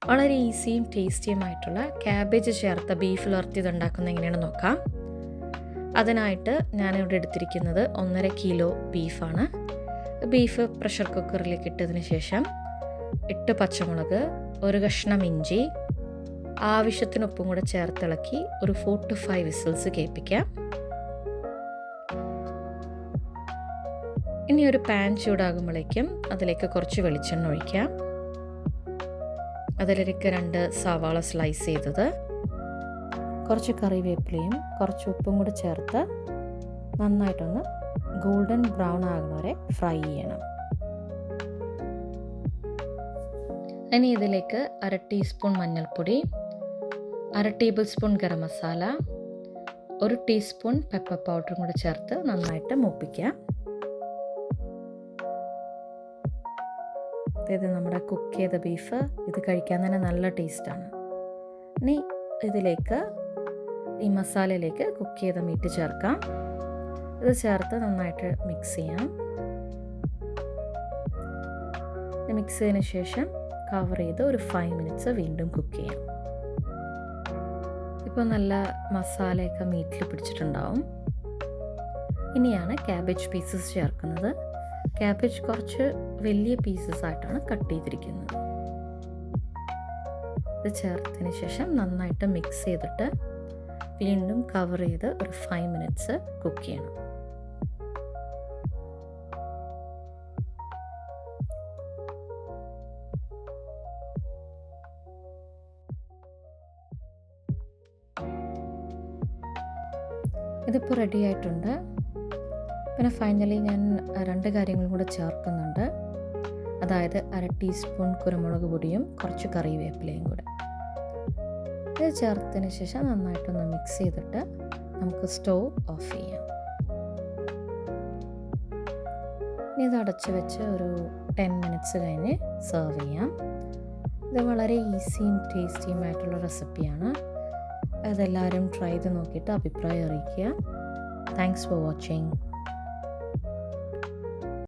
വളരെ ഈസിയും ടേസ്റ്റിയുമായിട്ടുള്ള ക്യാബേജ് ചേർത്ത ബീഫ് ഉലർത്തിയത് ഉണ്ടാക്കുന്നത് എങ്ങനെയാണെന്ന് നോക്കാം. അതിനായിട്ട് ഞാനിവിടെ എടുത്തിരിക്കുന്നത് 1.5 കിലോ ബീഫാണ്. ബീഫ് പ്രഷർ കുക്കറിലേക്ക് ഇട്ടതിന് ശേഷം 8 പച്ചമുളക്, ഒരു കഷ്ണം ഇഞ്ചി, ആവശ്യത്തിന് ഉപ്പും കൂടെ ചേർത്തിളക്കി ഒരു 4 to 5 വിസിൽസ് കേൾപ്പിക്കാം. ഇനി ഒരു പാൻ ചൂടാകുമ്പോഴേക്കും അതിലേക്ക് കുറച്ച് വെളിച്ചെണ്ണ ഒഴിക്കാം. അതിലേക്ക് 2 സവാള സ്ലൈസ് ചെയ്തത്, കുറച്ച് കറിവേപ്പിലയും കുറച്ച് ഉപ്പും കൂടി ചേർത്ത് നന്നായിട്ടൊന്ന് ഗോൾഡൻ ബ്രൗൺ ആകുന്നവരെ ഫ്രൈ ചെയ്യണം. ഇനി ഇതിലേക്ക് 1/2 ടീസ്പൂൺ മഞ്ഞൾപ്പൊടി, 1/2 table spoon garam masala, 1 teaspoon pepper പൗഡറും കൂടി ചേർത്ത് നന്നായിട്ട് മൂപ്പിക്കാം. ഇത് നമ്മുടെ കുക്ക് ചെയ്ത ബീഫ്, ഇത് കഴിക്കാൻ തന്നെ നല്ല ടേസ്റ്റാണ്. ഇനി ഇതിലേക്ക് ഈ മസാലയിലേക്ക് കുക്ക് ചെയ്ത മീറ്റ് ചേർക്കാം. ഇത് ചേർത്ത് നന്നായിട്ട് മിക്സ് ചെയ്യാം. മിക്സ് ചെയ്തതിന് ശേഷം കവർ ചെയ്ത് ഒരു 5 മിനിറ്റ്സ് വീണ്ടും കുക്ക് ചെയ്യാം. ഇപ്പോൾ നല്ല മസാലയൊക്കെ മീറ്റിൽ പിടിച്ചിട്ടുണ്ടാവും. ഇനിയാണ് ക്യാബേജ് പീസസ് ചേർക്കുന്നത്. ക്യാബേജ് കുറച്ച് വലിയ പീസസ് ആയിട്ടാണ് കട്ട് ചെയ്തിരിക്കുന്നത്. ഇത് ചേർത്തതിന് ശേഷം നന്നായിട്ട് മിക്സ് ചെയ്തിട്ട് വീണ്ടും കവർ ചെയ്ത് ഒരു 5 മിനിറ്റ്സ് കുക്ക് ചെയ്യണം. ഇതിപ്പോൾ റെഡി ആയിട്ടുണ്ട്. പിന്നെ ഫൈനലി ഞാൻ 2 കാര്യങ്ങളും കൂടെ ചേർക്കുന്നുണ്ട്. അതായത് 1/2 ടീസ്പൂൺ കുരുമുളക് പൊടിയും കുറച്ച് കറിവേപ്പിലയും കൂടെ. ഇത് ചേർത്തതിന് ശേഷം നന്നായിട്ടൊന്ന് മിക്സ് ചെയ്തിട്ട് നമുക്ക് സ്റ്റവ് ഓഫ് ചെയ്യാം. ഇനി ഇത് അടച്ച് വെച്ച് ഒരു 10 മിനിറ്റ്സ് കഴിഞ്ഞ് സെർവ് ചെയ്യാം. ഇത് വളരെ ഈസിയും ടേസ്റ്റിയുമായിട്ടുള്ള റെസിപ്പിയാണ്. അതെല്ലാവരും ട്രൈ ചെയ്ത് നോക്കിയിട്ട് അഭിപ്രായം അറിയിക്കുക. Thanks for watching.